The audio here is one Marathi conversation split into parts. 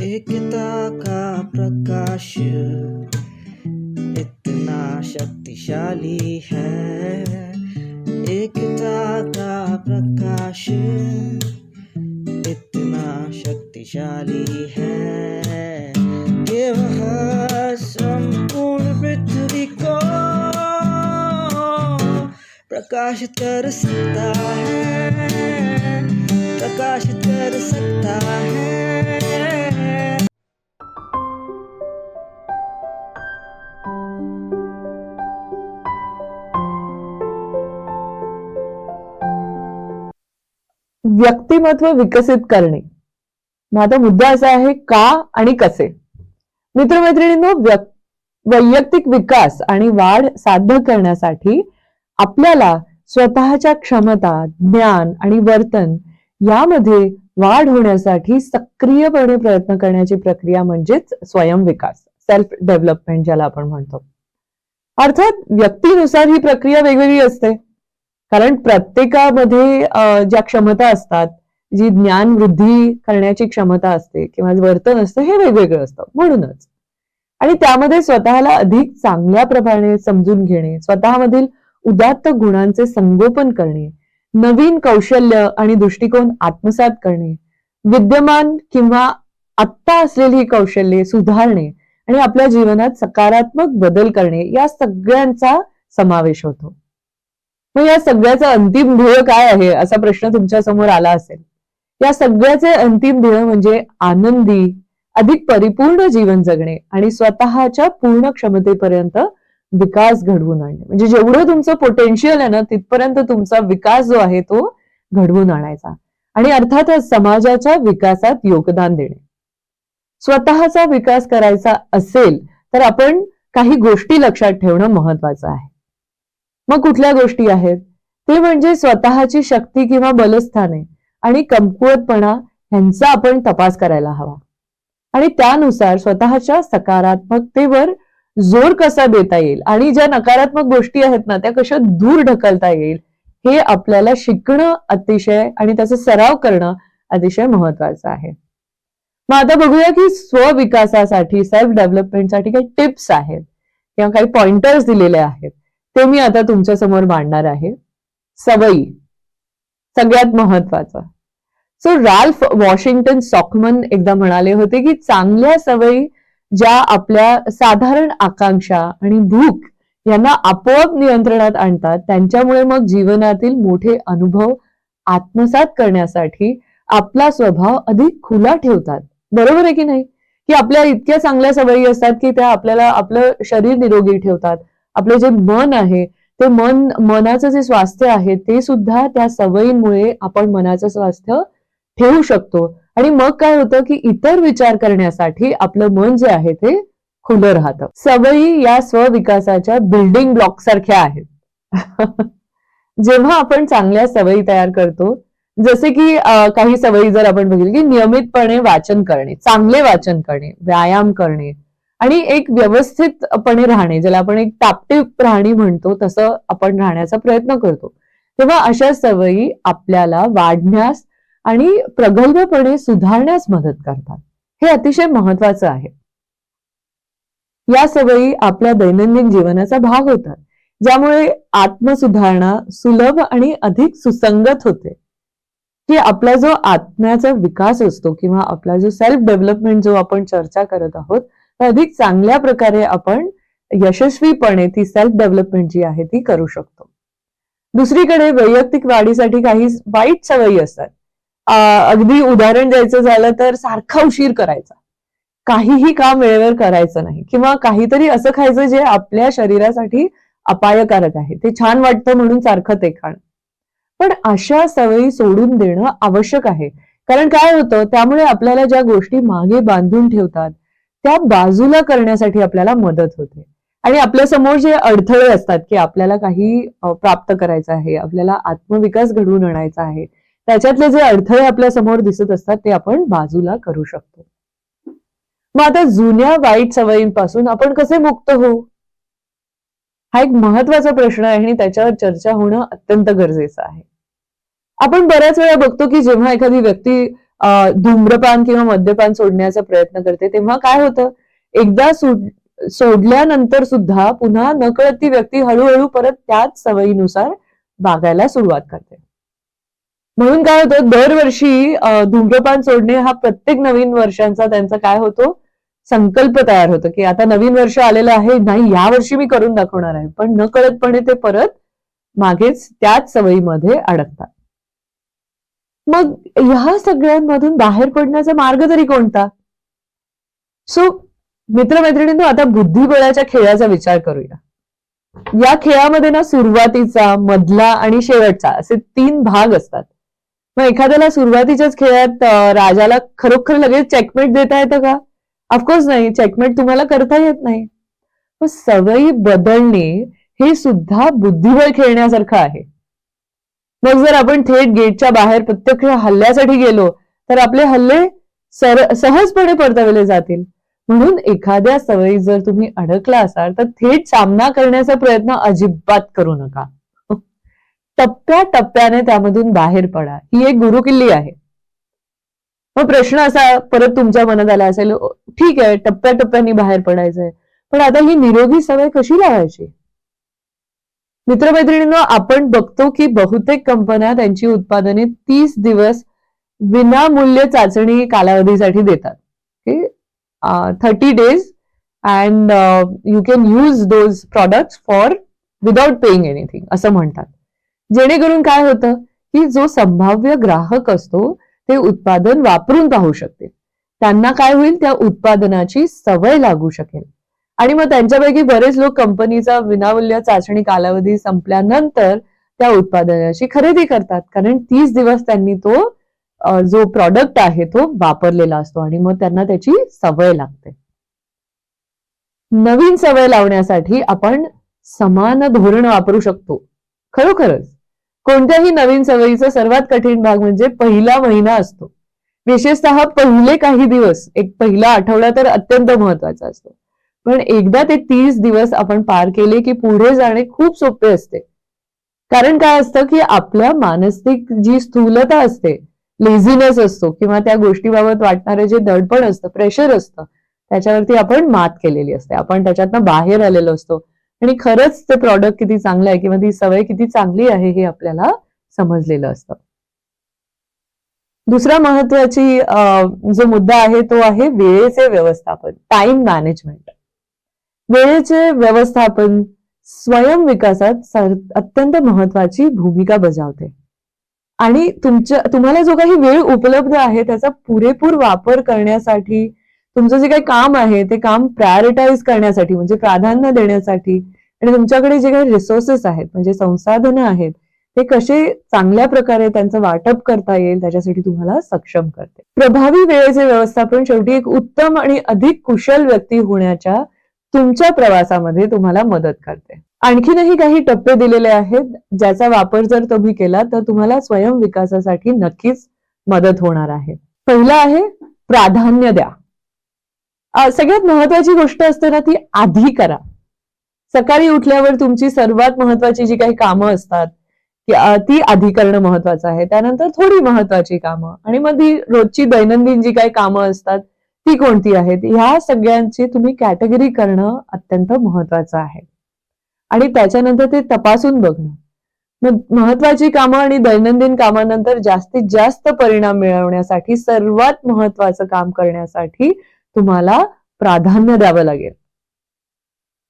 एकता का प्रकाश इतना शक्तिशाली है, एकता का प्रकाश इतना शक्तिशाली है कि वह संपूर्ण पृथ्वी को प्रकाशित कर सकता है, प्रकाशित कर सकता है। व्यक्तिमत्व विकसित करणे. मग आता मुद्दा असा आहे, का आणि कसे. मित्रमैत्रिणींनो, वैयक्तिक विकास आणि वाढ साध्य करण्यासाठी आपल्याला स्वतःच्या क्षमता, ज्ञान आणि वर्तन यामध्ये वाढ होण्यासाठी सक्रियपणे प्रयत्न करण्याची प्रक्रिया म्हणजेच स्वयंविकास, सेल्फ डेव्हलपमेंट ज्याला आपण म्हणतो. अर्थात व्यक्तीनुसार ही प्रक्रिया वेगवेगळी असते, कारण प्रत्येकामध्ये ज्या क्षमता असतात, जी ज्ञान वृद्धी करण्याची क्षमता असते किंवा वर्तन असतं, हे वेगवेगळं असतं. म्हणूनच आणि त्यामध्ये स्वतःला अधिक चांगल्या प्रमाणे समजून घेणे, स्वतःमधील उदात्त गुणांचे संगोपन करणे, नवीन कौशल्य आणि दृष्टिकोन आत्मसात करणे, विद्यमान किंवा आत्ता असलेली कौशल्ये सुधारणे आणि आपल्या जीवनात सकारात्मक बदल करणे, या सगळ्यांचा समावेश होतो. मग या सगळ्याचं अंतिम ध्येय काय आहे, असा प्रश्न तुमच्या समोर आला असेल. या सगळ्याचे अंतिम ध्येय म्हणजे आनंदी, अधिक परिपूर्ण जीवन जगणे आणि स्वतःच्या पूर्ण क्षमतेपर्यंत विकास घडवून आणणे. म्हणजे जेवढं तुमचं पोटेन्शियल आहे ना, तिथपर्यंत तुमचा विकास जो आहे तो घडवून आणायचा आणि अर्थातच समाजाच्या विकासात योगदान देणे. स्वतःचा विकास करायचा असेल तर आपण काही गोष्टी लक्षात ठेवणं महत्वाचं आहे. मग कुठल्या गोष्टी आहेत ते म्हणजे स्वतःची शक्ती किंवा बलस्थाने आणि कमकुवतपणा यांचा आपण तपास करायला हवा आणि त्यानुसार स्वतःच्या सकारात्मकतेवर जोर कसा देता येईल आणि ज्या नकारात्मक गोष्टी आहेत ना, त्या कशा दूर ढकलता येईल, हे आपल्याला शिकणं अतिशय आणि त्याचा सराव करणं अतिशय महत्वाचं आहे. मग आता बघूया की स्वविकासासाठी, सेल्फ डेव्हलपमेंटसाठी काही टिप्स आहेत किंवा काही पॉइंटर्स दिलेले आहेत, ते मी आता तुमच्या समोर मांडणार आहे. सवयी सगळ्यात महत्वाचं. सो राल्फ वॉशिंग्टन सॉकमन एकदा म्हणाले होते की चांगल्या सवयी ज्या आपल्या साधारण आकांक्षा आणि भूक यांना आपोआप नियंत्रणात आणतात, त्यांच्यामुळे मग जीवनातील मोठे अनुभव आत्मसात करण्यासाठी आपला स्वभाव अधिक खुला ठेवतात. बरोबर आहे की नाही? की आपल्या इतक्या चांगल्या सवयी असतात की त्या आपल्याला आपलं शरीर निरोगी ठेवतात. आपले जे मन आहे ते मनाचं जे स्वास्थ्य आहे ते सुद्धा त्या सवयींमुळे आपण मनाचं स्वास्थ्य ठेवू शकतो आणि मग काय होतं की इतर विचार करण्यासाठी आपलं मन जे आहे ते खुलं राहतं. सवयी या स्वविकासाच्या बिल्डिंग ब्लॉक सारख्या आहेत. जेव्हा आपण चांगल्या सवयी तयार करतो, जसे की काही सवयी जर आपण बघितली की नियमितपणे वाचन करणे, चांगले वाचन करणे, व्यायाम करणे आणि एक व्यवस्थितपणे राहणे, ज्याला आपण एक टापटीप प्राणी म्हणतो, तसं आपण राहण्याचा प्रयत्न करतो, तेव्हा अशा सवयी आपल्याला वाढण्यास आणि प्रगल्भपणे सुधारण्यास मदत करतात. हे अतिशय महत्वाचं आहे. या सवयी आपल्या दैनंदिन जीवनाचा भाग होतात, ज्यामुळे आत्मसुधारणा सुलभ आणि अधिक सुसंगत होते. की आपला जो आत्म्याचा विकास असतो किंवा आपला जो सेल्फ डेव्हलपमेंट जो आपण चर्चा करत आहोत, तर अधिक चांगल्या प्रकारे आपण यशस्वीपणे ती सेल्फ डेव्हलपमेंट जी आहे ती करू शकतो. दुसरीकडे वैयक्तिक वाढीसाठी काही वाईट सवयी असतात. अगदी उदाहरण द्यायचं झालं तर सारखा उशीर करायचा, काहीही काम वेळेवर करायचं नाही किंवा काहीतरी असं खायचं जे आपल्या शरीरासाठी अपायकारक आहे. ते छान वाटतं म्हणून सारखं ते खाणं. पण अशा सवयी सोडून देणं आवश्यक आहे, कारण काय होतं त्यामुळे आपल्याला ज्या गोष्टी मागे बांधून ठेवतात त्या बाजूला करण्यासाठी आपल्याला मदत होते आणि आपल्या समोर जे अडथळे असतात की आपल्याला काही प्राप्त करायचं आहे, आपल्याला आत्मविकास घडवून आणायचा आहे, त्याच्यातले जे अडथळे आपल्या समोर दिसत असतात ते आपण बाजूला करू शकतो. मग आता जुन्या वाईट सवयींपासून आपण कसे मुक्त होऊ, हा एक महत्वाचा प्रश्न आहे आणि त्याच्यावर चर्चा होणं अत्यंत गरजेचं आहे. आपण बऱ्याच वेळा बघतो की जेव्हा एखादी व्यक्ती धूम्रपान किंवा मद्यपान सोडण्याचा प्रयत्न करते, तेव्हा काय होतं, एकदा सोडल्यानंतर सुद्धा पुन्हा नकळत ती व्यक्ती हळूहळू परत त्याच सवयीनुसार वागायला सुरुवात करते. म्हणून काय होतं, दरवर्षी धूम्रपान सोडणे हा प्रत्येक नवीन वर्षांचा त्यांचा काय होतो, संकल्प तयार होतो की आता नवीन वर्ष आलेलं आहे, नाही या वर्षी मी करून दाखवणार आहे. पण नकळतपणे ते परत मागेच त्याच सवयीमध्ये अडकतात. मग ह्या सगळ्यांमधून बाहेर पडण्याचा मार्ग तरी कोणता? सो मित्रमैत्रिणींनो, आता बुद्धिबळाच्या खेळाचा विचार करूया. या खेळामध्ये ना सुरुवातीचा, मधला आणि शेवटचा असे 3 भाग असतात. मग एखाद्याला सुरुवातीच्याच खेळात राजाला खरोखर लगेच चेकमेट देता येतं का? ऑफकोर्स नाही, चेकमेट तुम्हाला करता येत नाही. मग सवयी बदलणे हे सुद्धा बुद्धिबळ खेळण्यासारखं आहे. मग जर आपण थेट गेटच्या बाहेर प्रत्यक्ष हल्ल्यासाठी गेलो तर आपले हल्ले सहजपणे परतवले जातील. म्हणून एखाद्या सवयी जर तुम्ही अडकला असाल तर थेट सामना करण्याचा प्रयत्न अजिबात करू नका. टप्प्याटप्प्याने त्यामधून बाहेर पडा, ही एक गुरुकिल्ली आहे. मग प्रश्न असा परत तुमच्या मनात आला असेल, ठीक आहे टप्प्याटप्प्याने बाहेर पडायचंय, पण आता ही निरोगी सवय कशी लावायची? मित्रमैत्रिणींनो, आपण बघतो की बहुतेक कंपन्या त्यांची उत्पादने 30 दिवस विनामूल्य चाचणी कालावधीसाठी देतात. 30 days and you can use those products for without paying anything असं म्हणतात. जेणेकरून काय होतं की जो संभाव्य ग्राहक असतो ते उत्पादन वापरून पाहू शकते. त्यांना काय होईल, त्या उत्पादनाची सवय लागू शकेल आणि मग त्यांच्यापैकी बरेच लोक कंपनीचा विनामूल्य चाचणी कालावधी संपल्यानंतर त्या उत्पादनाची खरेदी करतात, कारण 30 दिवस त्यांनी तो जो प्रॉडक्ट आहे तो वापरलेला असतो आणि मग त्यांना त्याची सवय लागते. नवीन सवय लावण्यासाठी आपण समान धोरण वापरू शकतो. खरोखरच कोणत्याही नवीन सवयीचा सर्वात कठीण भाग म्हणजे पहिला महिना असतो. विशेषतः पहिले काही दिवस, एक पहिला आठवडा तर अत्यंत महत्वाचा असतो. पण एकदा ते 30 दिवस आपण पार केले की पुढे जाणे खूप सोपे असते. कारण काय असतं की आपल्या मानसिक जी स्थूलता असते, लेझीनेस असतो किंवा त्या गोष्टीबाबत वाटणारे जे दडपण असतं, प्रेशर असतं, त्याच्यावरती आपण मात केलेली असते. आपण त्याच्यातनं बाहेर आलेलो असतो आणि खरंच ते प्रॉडक्ट किती चांगलं आहे किंवा ती सवय किती चांगली आहे हे आपल्याला समजलेलं असतं. दुसरा महत्वाची जो मुद्दा आहे तो आहे वेळेचे व्यवस्थापन, टाइम मॅनेजमेंट. वेळेचे व्यवस्थापन स्वयं विकासात अत्यंत महत्वाची भूमिका बजावते आणि तुम्हाला जो काही वेळ उपलब्ध आहे त्याचा पुरेपूर वापर करण्यासाठी, तुमचं जे काही काम आहे ते काम प्रायोरिटाईज करण्यासाठी म्हणजे प्राधान्य देण्यासाठी आणि तुमच्याकडे जे काही रिसोर्सेस आहेत म्हणजे संसाधनं आहेत ते कसे चांगल्या प्रकारे त्यांचं वाटप करता येईल त्याच्यासाठी तुम्हाला सक्षम करते. प्रभावी वेळेचे व्यवस्थापन शेवटी एक उत्तम आणि अधिक कुशल व्यक्ती होण्याच्या तुमच्या प्रवासामध्ये तुम्हाला मदत करते. आणखीनही काही टप्पे दिलेले आहेत ज्याचा वापर जर तुम्ही केला तर तुम्हाला स्वयं विकासासाठी नक्कीच मदत होणार आहे. पहिला आहे प्राधान्य द्या. सगळ्यात महत्वाची गोष्ट असते ना ती आधी करा. सकाळी उठल्यावर तुमची सर्वात महत्वाची जी काही कामं असतात ती आधी करणं महत्वाचं आहे. त्यानंतर थोडी महत्वाची कामं आणि मग ती रोजची दैनंदिन जी काही कामं असतात ती कोणती आहेत, ह्या सगळ्यांची तुम्ही कॅटेगरी करणं अत्यंत महत्वाचं आहे आणि त्याच्यानंतर ते तपासून बघणं. मग महत्वाची कामं आणि दैनंदिन कामानंतर जास्तीत जास्त परिणाम मिळवण्यासाठी सर्वात महत्वाचं काम करण्यासाठी तुम्हाला प्राधान्य द्यावं लागेल.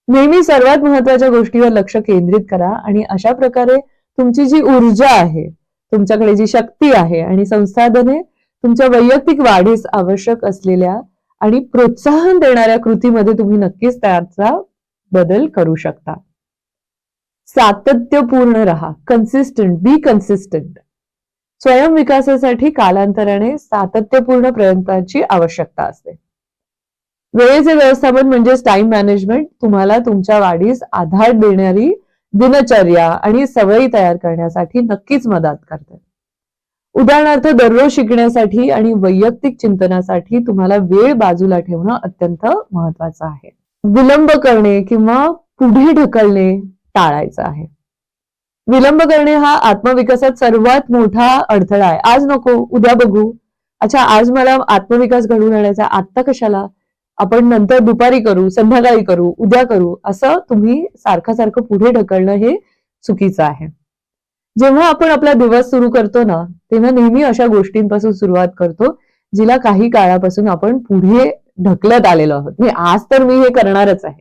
नेहमी सर्वात महत्वाच्या गोष्टीवर लक्ष केंद्रित करा आणि अशा प्रकारे तुमची जी ऊर्जा आहे, तुमच्याकडे जी शक्ती आहे आणि संसाधने तुमच्या वैयक्तिक वाढीस आवश्यक असलेल्या आणि प्रोत्साहन देणाऱ्या कृतीमध्ये तुम्ही नक्कीच त्याचा बदल करू शकता. सातत्यपूर्ण राहा, कन्सिस्टंट, बी कन्सिस्टंट. स्वयं विकासासाठी कालांतराने सातत्यपूर्ण प्रयत्नांची आवश्यकता असते. वेळेचे व्यवस्थापन म्हणजे टाइम मॅनेजमेंट तुम्हाला तुमच्या वाढीस आधार देणारी दिनचर्या आणि सवयी तयार करण्यासाठी नक्कीच मदत करते. उदाहरणार्थ दररोज शिकण्यासाठी आणि वैयक्तिक चिंतनासाठी तुम्हाला वेळ बाजूला ठेवणं अत्यंत महत्वाचं आहे. विलंब करणे किंवा पुढे ढकलणे टाळायचं आहे. विलंब करणे हा आत्मविकासात सर्वात मोठा अडथळा आहे. आज नको, उद्या बघू, अच्छा, आज मला आत्मविकास घडवून आणायचा, आत्ता कशाला, आपण नंतर दुपारी करू, संध्याकाळी करू, उद्या करू, असं तुम्ही सारखं पुढे ढकलणं हे चुकीचं आहे. जेव्हा आपण आपला दिवस सुरू करतो ना, तेव्हा नेहमी अशा गोष्टींपासून सुरुवात करतो जिला काही काळापासून आपण पुढे ढकलत आलेलो आहोत. म्हणजे आज तर मी हे करणारच आहे.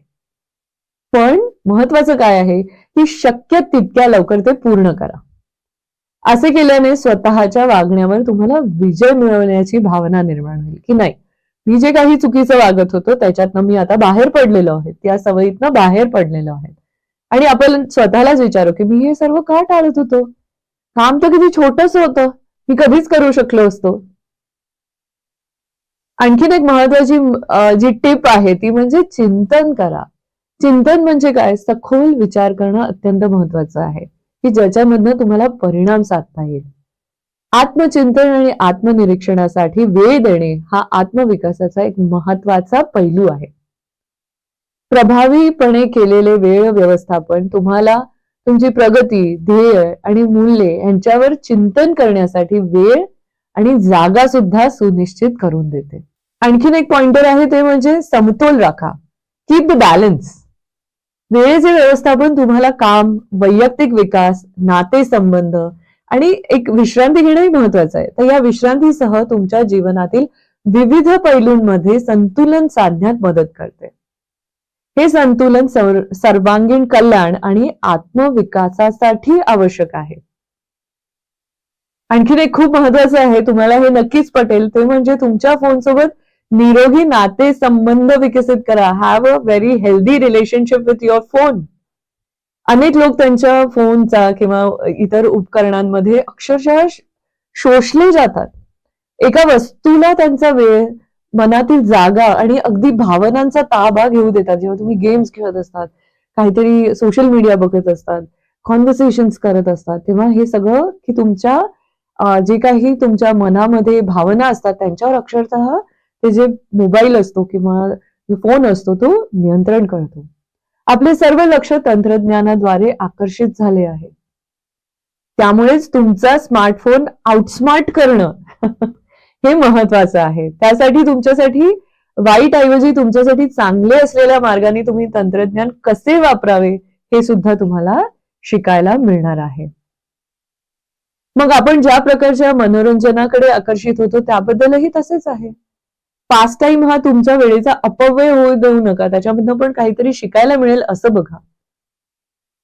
पण महत्वाचं काय आहे की शक्य तितक्या लवकर ते पूर्ण करा. असे केल्याने स्वतःच्या वागण्यावर तुम्हाला विजय मिळवण्याची भावना निर्माण होईल की नाही, मी जे काही चुकीचं वागत होतो त्याच्यातनं मी आता बाहेर पडलेलो आहे, त्या सवयीतनं बाहेर पडलेलो आहे. आणि आपण स्वतःलाच विचारू की मी हे सर्व का टाळत होतो, काम तर किती छोटस होतं, मी कधीच करू शकलो असतो. आणखीन एक महत्वाची जी टिप आहे ती म्हणजे चिंतन करा. चिंतन म्हणजे काय, सखोल विचार करणं अत्यंत महत्वाचं आहे की ज्याच्यामधनं तुम्हाला परिणाम साधता येईल. आत्मचिंतन आणि आत्मनिरीक्षणासाठी वेळ देणे हा आत्मविकासाचा एक महत्वाचा पैलू आहे. प्रभावीपणे केलेले वेळ व्यवस्थापन तुम्हाला तुमची प्रगती, ध्येय आणि मूल्ये यांच्यावर चिंतन करण्यासाठी वेळ आणि जागा सुद्धा सुनिश्चित करून देते. आणखीन एक पॉइंटर आहे ते म्हणजे समतोल राखा, कीप द बॅलन्स. वेळेचे व्यवस्थापन तुम्हाला काम, वैयक्तिक विकास, नातेसंबंध आणि एक विश्रांती घेणंही महत्वाचं आहे. तर या विश्रांतीसह तुमच्या जीवनातील विविध पैलूंमध्ये संतुलन साधण्यात मदत करते. हे संतुलन सर्वांगीण कल्याण आणि आत्मविकासासाठी आवश्यक आहे. आणखीन एक खूप महत्वाचं आहे, तुम्हाला हे नक्कीच पटेल, ते म्हणजे तुमच्या फोनसोबत निरोगी नाते संबंध विकसित करा. Have a very healthy relationship with your phone. अनेक लोक त्यांच्या फोनचा किंवा इतर उपकरणांमध्ये अक्षरशः शोषले जातात. एका वस्तूला त्यांचा वेळ, मनातील जागा आणि अगदी भावनांचा ताबा घेऊ देतात. जेव्हा तुम्ही गेम्स खेळत असतात, काहीतरी सोशल मीडिया बघत असतात, कॉन्व्हर्सेशन्स करत असतात, तेव्हा हे सगळं की तुमच्या जे काही तुमच्या मनामध्ये भावना असतात त्यांच्यावर अक्षरशः ते जे मोबाईल असतो किंवा फोन असतो तो नियंत्रण करतो. आपले सर्व लक्ष तंत्रज्ञानाद्वारे आकर्षित झाले आहे. त्यामुळेच तुमचा स्मार्टफोन आउटस्मार्ट करणं हे महत्वाचं आहे. त्यासाठी तुमच्यासाठी वाईट ऐवजी तुमच्यासाठी चांगले असलेल्या मार्गाने तुम्ही तंत्रज्ञान कसे वापरावे हे सुद्धा तुम्हाला शिकायला मिळणार आहे. मग आपण ज्या प्रकारच्या मनोरंजनाकडे आकर्षित होतो त्याबद्दलही तसेच आहे. पास्ट टाइम हा तुमच्या वेळेचा अपव्यय होऊ देऊ नका, त्याच्यामधनं पण काहीतरी शिकायला मिळेल असं बघा.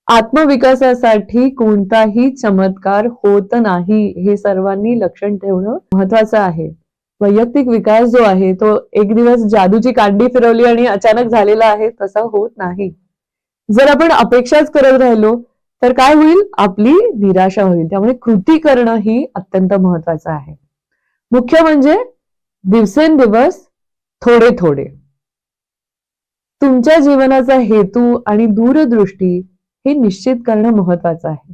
आत्मविकासासाठी कोणताही चमत्कार होत नाही हे सर्वांनी लक्षण ठेवणं महत्वाचं आहे. वैयक्तिक विकास जो आहे तो एक दिवस जादूची कांडी फिरवली आणि अचानक झालेला आहे तसा होत नाही. जर आपण अपेक्षाच करत राहिलो तर काय होईल, आपली निराशा होईल. त्यामुळे कृती करणं ही अत्यंत महत्वाचं आहे. मुख्य म्हणजे दिवसेंदिवस थोडे थोडे. तुमच्या जीवनाचा हेतू आणि दूरदृष्टी हे निश्चित करणं महत्वाचं आहे.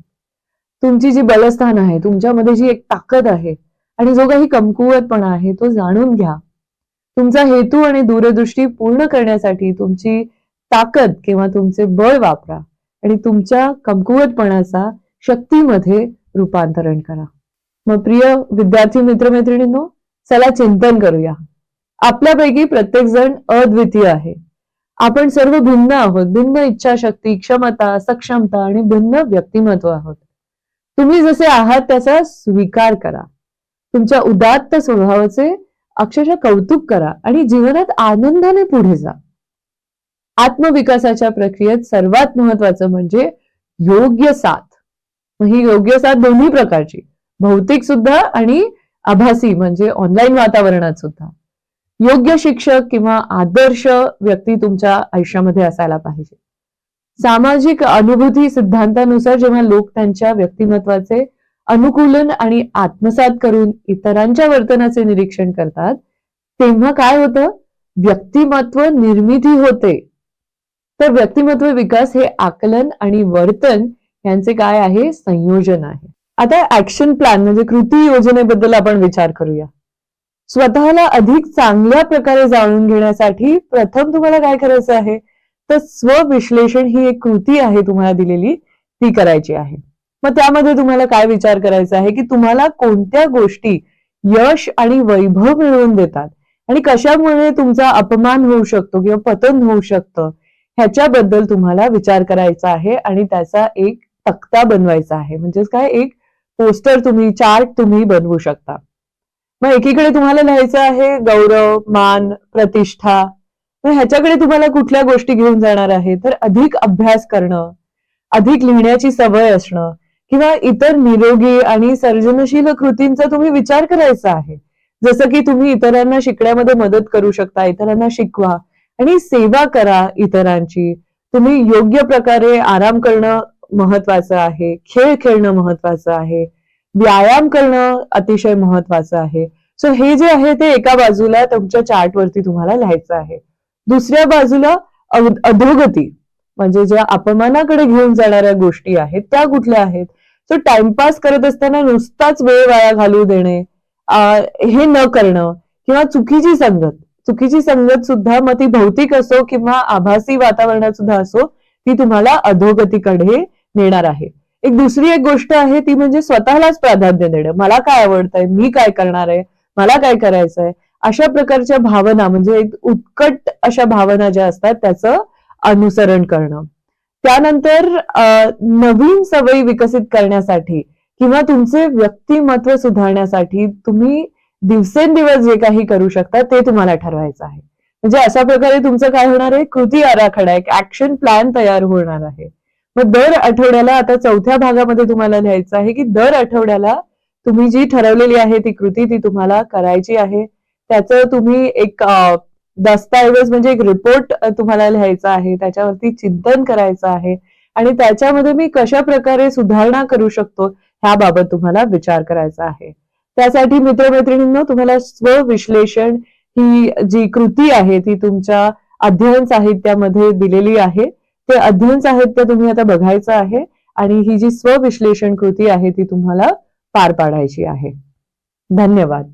तुमची जी बलस्थान आहे, तुमच्यामध्ये जी एक ताकद आहे आणि जो काही कमकुवतपणा आहे तो जाणून घ्या. तुमचा हेतू आणि दूरदृष्टी पूर्ण करण्यासाठी तुमची ताकद किंवा तुमचे बळ वापरा आणि तुमच्या कमकुवतपणाचा शक्तीमध्ये रूपांतरण करा. मग प्रिय विद्यार्थी मित्रमैत्रिणींनो, चला चिंतन करूया. आपल्यापैकी प्रत्येक जण अद्वितीय आहे. आपण सर्व भिन्न आहोत. भिन्न इच्छाशक्ती, क्षमता, सक्षमता आणि भिन्न व्यक्तिमत्व आहोत. तुम्ही जसे आहात त्याचा स्वीकार करा. तुमच्या उदात्त स्वभावाचे अक्षरशः कौतुक करा आणि जीवनात आनंदाने पुढे जा. आत्मविकासाच्या प्रक्रियेत सर्वात महत्वाचं म्हणजे योग्य साथ. ही योग्य साथ दोन्ही प्रकारची, भौतिक सुद्धा आणि आभासी म्हणजे ऑनलाईन वातावरणात सुद्धा. योग्य शिक्षक किंवा आदर्श व्यक्ती तुमच्या आयुष्यामध्ये असायला पाहिजे. सामाजिक अनुभूती सिद्धांतानुसार जेव्हा लोक त्यांच्या व्यक्तिमत्वाचे अनुकूलन आणि आत्मसात करून इतरांच्या वर्तनाचे निरीक्षण करतात तेव्हा काय होतं, व्यक्तिमत्व निर्मिती होते. तर व्यक्तिमत्व विकास हे आकलन आणि वर्तन यांचे काय आहे, संयोजन आहे. आता ऍक्शन प्लॅन म्हणजे कृती योजनेबद्दल आपण विचार करूया. स्वतःला अधिक चांगल्या प्रकारे जाणून घेण्यासाठी प्रथम तुम्हाला काय करायचं आहे, तर स्वविश्लेषण ही एक कृती आहे तुम्हाला दिलेली, ती करायची आहे. मग त्यामध्ये तुम्हाला काय विचार करायचा आहे की तुम्हाला कोणत्या गोष्टी यश आणि वैभव मिळवून देतात आणि कशामुळे तुमचा अपमान होऊ शकतो किंवा पतन होऊ शकतं ह्याच्याबद्दल तुम्हाला विचार करायचा आहे आणि त्याचा एक तक्ता बनवायचा आहे. म्हणजेच काय, एक पोस्टर तुम्ही, चार्ट तुम्ही बनवू शकता. मग एकीकडे तुम्हाला लिहायचं आहे गौरव, मान, प्रतिष्ठा. मग ह्याच्याकडे तुम्हाला कुठल्या गोष्टी घेऊन जाणार आहे, तर अधिक अभ्यास करणं, अधिक लिहिण्याची सवय असणं किंवा इतर निरोगी आणि सर्जनशील कृतींचा तुम्ही विचार करायचा आहे. जसं की तुम्ही इतरांना शिकण्यामध्ये मदत करू शकता, इतरांना शिकवा आणि सेवा करा इतरांची. तुम्ही योग्य प्रकारे आराम करणं महत्वाचं आहे, खेळ खेळणं महत्वाचं आहे, व्यायाम करणं अतिशय महत्वाचं आहे. सो हे जे आहे ते एका बाजूला तुमच्या चार्टवरती तुम्हाला लिहायचं आहे. दुसऱ्या बाजूला अधोगती, म्हणजे ज्या अपमानाकडे घेऊन जाणाऱ्या गोष्टी आहेत त्या कुठल्या आहेत. सो टाइमपास करत असताना नुसताच वेळ वाया घालू देणे, हे न करणं किंवा चुकीची संगत सुद्धा, मग ती भौतिक असो किंवा आभासी वातावरणात सुद्धा असो, ती तुम्हाला अधोगतीकडे नेणार आहे. दुसरी एक गोष्ट आहे ती म्हणजे स्वतःलाच प्राधान्य देणं. मला काय आवडतंय, मी काय करणार आहे, मला काय करायचंय, अशा प्रकारच्या भावना, म्हणजे एक उत्कट अशा भावना ज्या असतात त्याचं अनुसरण करणं. त्यानंतर नवीन सवयी विकसित करण्यासाठी किंवा तुमचे व्यक्तिमत्व सुधारण्यासाठी तुम्ही दिवसेंदिवस जे काही करू शकता ते तुम्हाला ठरवायचं आहे. म्हणजे अशा प्रकारे तुमचं काय होणार आहे, कृती आराखडा, एक ऍक्शन प्लॅन तयार होणार आहे. मग दर आठवड्याला, आता चौथ्या भागामध्ये तुम्हाला लिहायचं आहे की दर आठवड्याला तुम्ही जी ठरवलेली आहे ती कृती ती तुम्हाला करायची आहे. त्याचं तुम्ही एक दस्तऐवज म्हणजे एक रिपोर्ट तुम्हाला लिहायचा आहे, त्याच्यावरती चिंतन करायचं आहे आणि त्याच्यामध्ये मी कशा प्रकारे सुधारणा करू शकतो ह्याबाबत तुम्हाला विचार करायचा आहे. त्यासाठी मित्रमैत्रिणींनो, तुम्हाला स्वविश्लेषण ही जी कृती आहे ती तुमच्या अध्ययन साहित्यामध्ये दिलेली आहे. ते अध्ययन साहित्य तुम्ही आता बघायचं आहे आणि ही जी स्वविश्लेषण कृती आहे ती तुम्हाला पार पाडायची आहे. धन्यवाद.